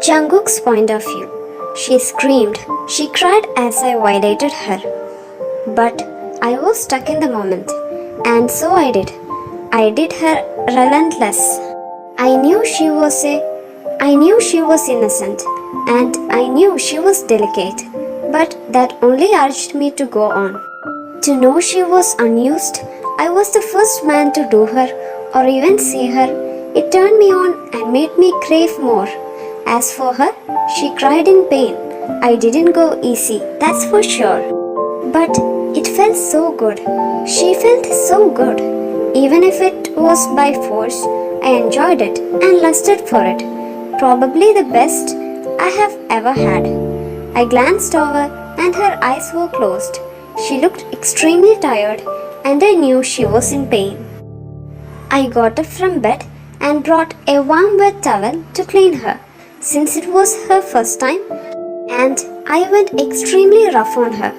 Jungkook's point of view. She screamed. She cried as I violated her. But I was stuck in the moment, and so I did. I did her relentless. I knew she was innocent, and I knew she was delicate, but that only urged me to go on. To know she was unused, I was the first man to do her or even see her. It turned me on and made me crave more. As for her, she cried in pain. I didn't go easy, that's for sure. But it felt so good. She felt so good. Even if it was by force, I enjoyed it and lusted for it. Probably the best I have ever had. I glanced over and her eyes were closed. She looked extremely tired and I knew she was in pain. I got up from bed and brought a warm wet towel to clean her, since it was her first time, and I went extremely rough on her.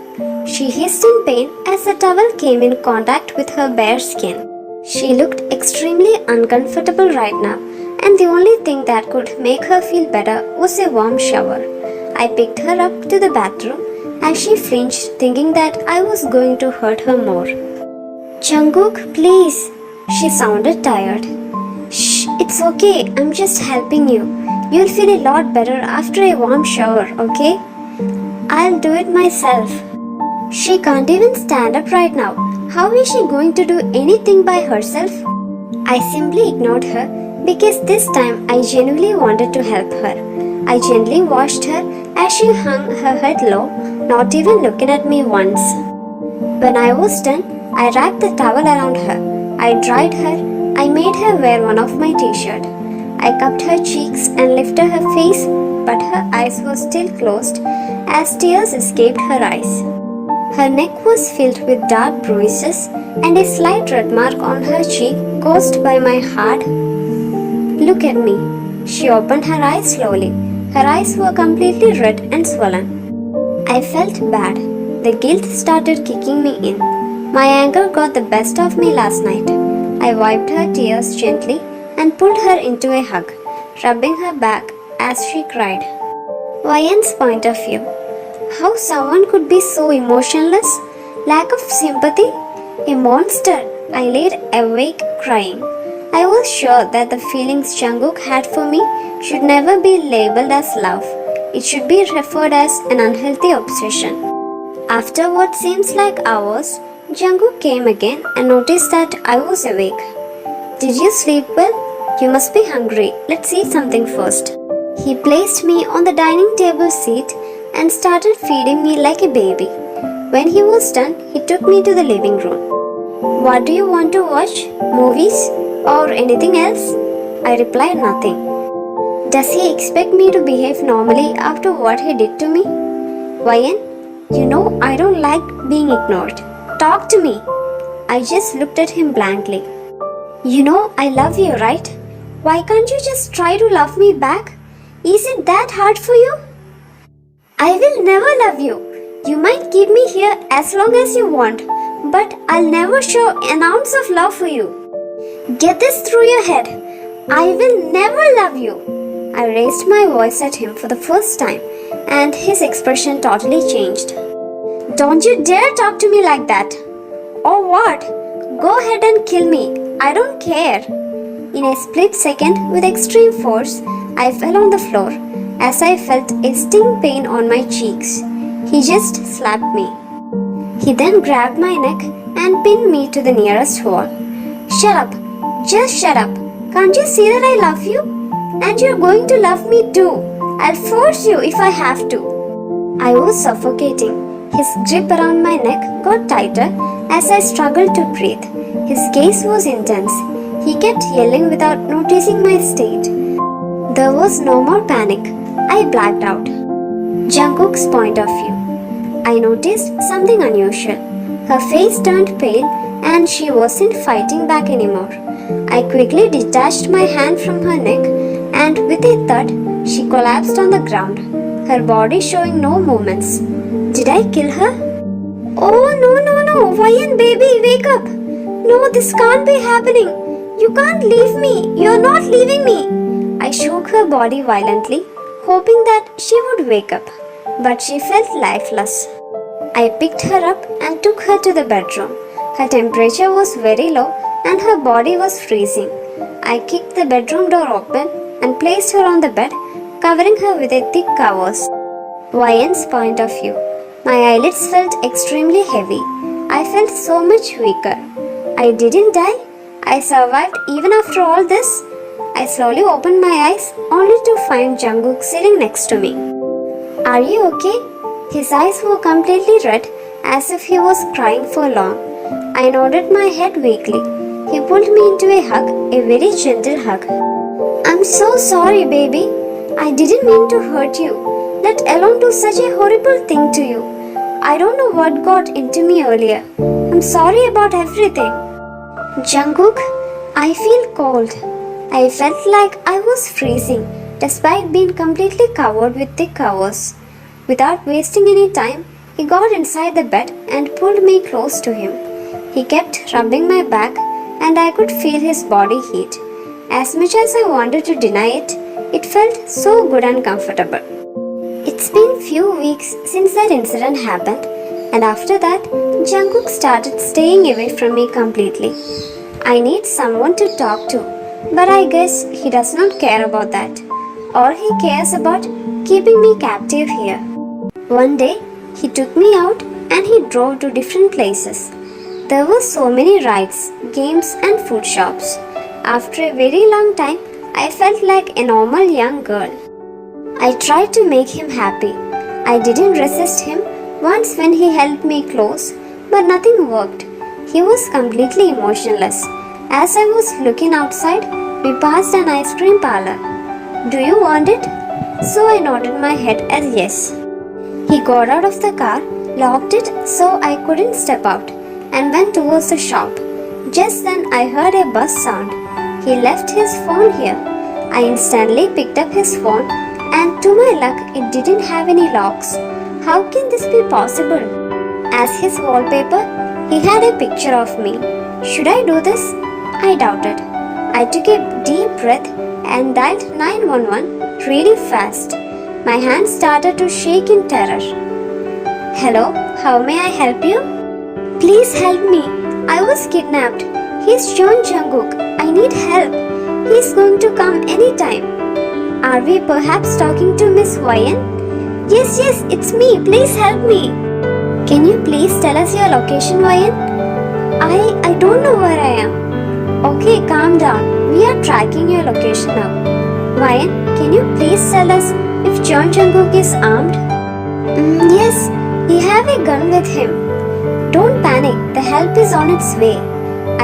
She hissed in pain as the towel came in contact with her bare skin. She looked extremely uncomfortable right now, and the only thing that could make her feel better was a warm shower. I picked her up to the bathroom as she flinched, thinking that I was going to hurt her more. "Jungkook, please." She sounded tired. "Shh, it's okay, I'm just helping you. You'll feel a lot better after a warm shower, okay? I'll do it myself." She can't even stand up right now. How is she going to do anything by herself? I simply ignored her because this time I genuinely wanted to help her. I gently washed her as she hung her head low, not even looking at me once. When I was done, I wrapped the towel around her. I dried her. I made her wear one of my t-shirts. I cupped her cheeks and lifted her face, but her eyes were still closed as tears escaped her eyes. Her neck was filled with dark bruises and a slight red mark on her cheek caused by my hard. "Look at me." She opened her eyes slowly. Her eyes were completely red and swollen. I felt bad. The guilt started kicking me in. My anger got the best of me last night. I wiped her tears gently and pulled her into a hug, rubbing her back as she cried. Ryan's point of view. How someone could be so emotionless? Lack of sympathy? A monster. I laid awake crying. I was sure that the feelings Jungkook had for me should never be labeled as love. It should be referred as an unhealthy obsession. After what seems like hours, Jungkook came again and noticed that I was awake. "Did you sleep well? You must be hungry. Let's eat something first." He placed me on the dining table seat and started feeding me like a baby. When he was done, he took me to the living room. "What do you want to watch? Movies? Or anything else?" I replied nothing. Does he expect me to behave normally after what he did to me? "Ryan, you know I don't like being ignored. Talk to me." I just looked at him blankly. "You know I love you, right? Why can't you just try to love me back? Is it that hard for you?" "I will never love you. You might keep me here as long as you want, but I'll never show an ounce of love for you. Get this through your head. I will never love you." I raised my voice at him for the first time, and his expression totally changed. "Don't you dare talk to me like that." "Or what? Go ahead and kill me. I don't care." In a split second, with extreme force, I fell on the floor as I felt a sting pain on my cheeks. He just slapped me. He then grabbed my neck and pinned me to the nearest wall. "Shut up. Just shut up. Can't you see that I love you? And you're going to love me too. I'll force you if I have to." I was suffocating. His grip around my neck got tighter as I struggled to breathe. His gaze was intense. He kept yelling without noticing my state. There was no more panic. I blacked out. Jungkook's point of view. I noticed something unusual. Her face turned pale and she wasn't fighting back anymore. I quickly detached my hand from her neck and with a thud, she collapsed on the ground, her body showing no movements. Did I kill her? Oh no, Wayan baby, wake up! No, this can't be happening. You can't leave me. You're not leaving me. I shook her body violently, hoping that she would wake up, but she felt lifeless. I picked her up and took her to the bedroom. Her temperature was very low and her body was freezing. I kicked the bedroom door open and placed her on the bed, covering her with a thick covers. Wayan's point of view. My eyelids felt extremely heavy. I felt so much weaker. I didn't die. I survived even after all this. I slowly opened my eyes only to find Jungkook sitting next to me. Are you okay? His eyes were completely red as if he was crying for long. I nodded my head weakly. He pulled me into a hug, a very gentle hug. I'm so sorry, baby. I didn't mean to hurt you, let alone do such a horrible thing to you. I don't know what got into me earlier. I'm sorry about everything. Jungkook, I feel cold. I felt like I was freezing despite being completely covered with thick covers. Without wasting any time, he got inside the bed and pulled me close to him. He kept rubbing my back and I could feel his body heat. As much as I wanted to deny it, it felt so good and comfortable. It's been few weeks since that incident happened, and after that, Jungkook started staying away from me completely. I need someone to talk to, but I guess he does not care about that. All he cares about keeping me captive here. One day, he took me out and he drove to different places. There were so many rides, games and food shops. After a very long time, I felt like a normal young girl. I tried to make him happy. I didn't resist him once when he held me close, but nothing worked. He was completely emotionless. As I was looking outside, we passed an ice cream parlor. Do you want it? So I nodded my head as yes. He got out of the car, locked it so I couldn't step out, and went towards the shop. Just then I heard a buzz sound. He left his phone here. I instantly picked up his phone and to my luck it didn't have any locks. How can this be possible? As his wallpaper, he had a picture of me. Should I do this? I doubted. I took a deep breath and dialed 911 really fast. My hands started to shake in terror. Hello, how may I help you? Please help me. I was kidnapped. He's Jungkook. I need help. He's going to come anytime. Are we perhaps talking to Miss Wayan? Yes, it's me. Please help me. Can you please tell us your location, Wayan? I don't know where I am. Okay, calm down. We are tracking your location now. Wayan, can you please tell us if Jungkook is armed? Yes, he have a gun with him. Don't panic, the help is on its way.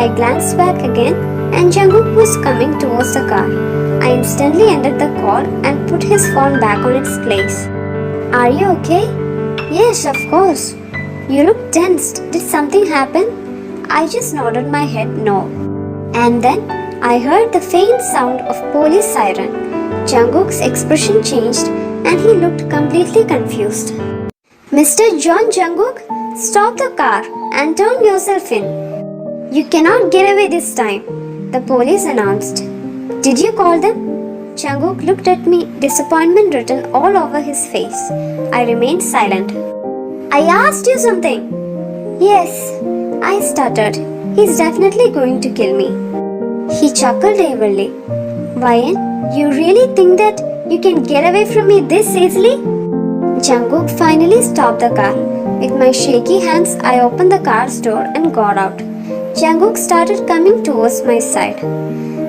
I glanced back again and Jungkook was coming towards the car. I instantly ended the call and put his phone back on its place. Are you okay? Yes, of course. You look tensed. Did something happen? I just nodded my head no. And then I heard the faint sound of police siren. Jungkook's expression changed and he looked completely confused. Mr. Jungkook, stop the car and turn yourself in. You cannot get away this time, the police announced. Did you call them? Jungkook looked at me, disappointment written all over his face. I remained silent. I asked you something. Yes, I stuttered. He's definitely going to kill me. He chuckled evilly. Wayan, you really think that you can get away from me this easily? Jungkook finally stopped the car. With my shaky hands, I opened the car's door and got out. Jungkook started coming towards my side.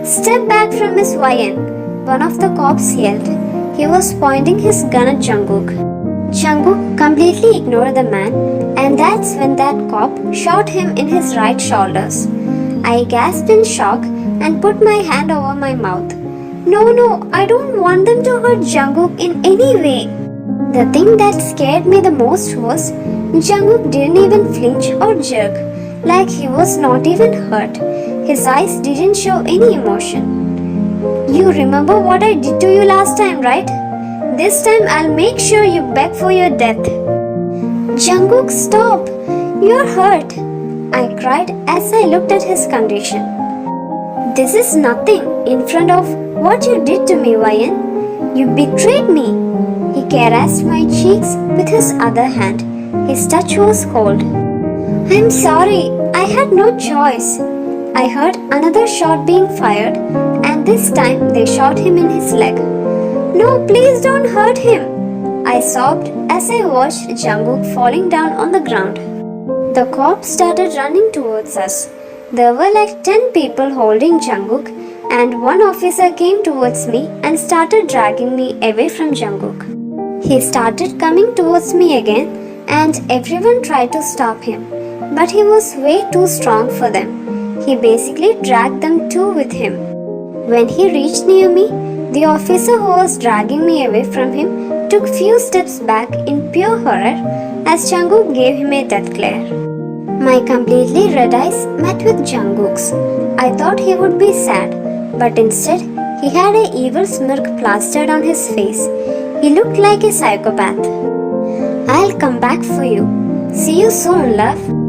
Step back from Miss Wayan, one of the cops yelled. He was pointing his gun at Jungkook. Jungkook completely ignored the man, and that's when that cop shot him in his right shoulders. I gasped in shock and put my hand over my mouth. No, I don't want them to hurt Jungkook in any way. The thing that scared me the most was Jungkook didn't even flinch or jerk, like he was not even hurt. His eyes didn't show any emotion. You remember what I did to you last time, right? This time I'll make sure you beg for your death. Jungkook, stop! You're hurt. I cried as I looked at his condition. This is nothing in front of what you did to me, Ryan. You betrayed me. He caressed my cheeks with his other hand. His touch was cold. I'm sorry, I had no choice. I heard another shot being fired, and this time they shot him in his leg. No, please don't hurt him. I sobbed as I watched Jungkook falling down on the ground. The cops started running towards us. There were like 10 people holding Jungkook, and one officer came towards me and started dragging me away from Jungkook. He started coming towards me again, and everyone tried to stop him, but he was way too strong for them. He basically dragged them too with him. When he reached near me, the officer who was dragging me away from him took few steps back in pure horror as Jungkook gave him a death glare. My completely red eyes met with Jungkook's. I thought he would be sad, but instead he had an evil smirk plastered on his face. He looked like a psychopath. I'll come back for you. See you soon, love.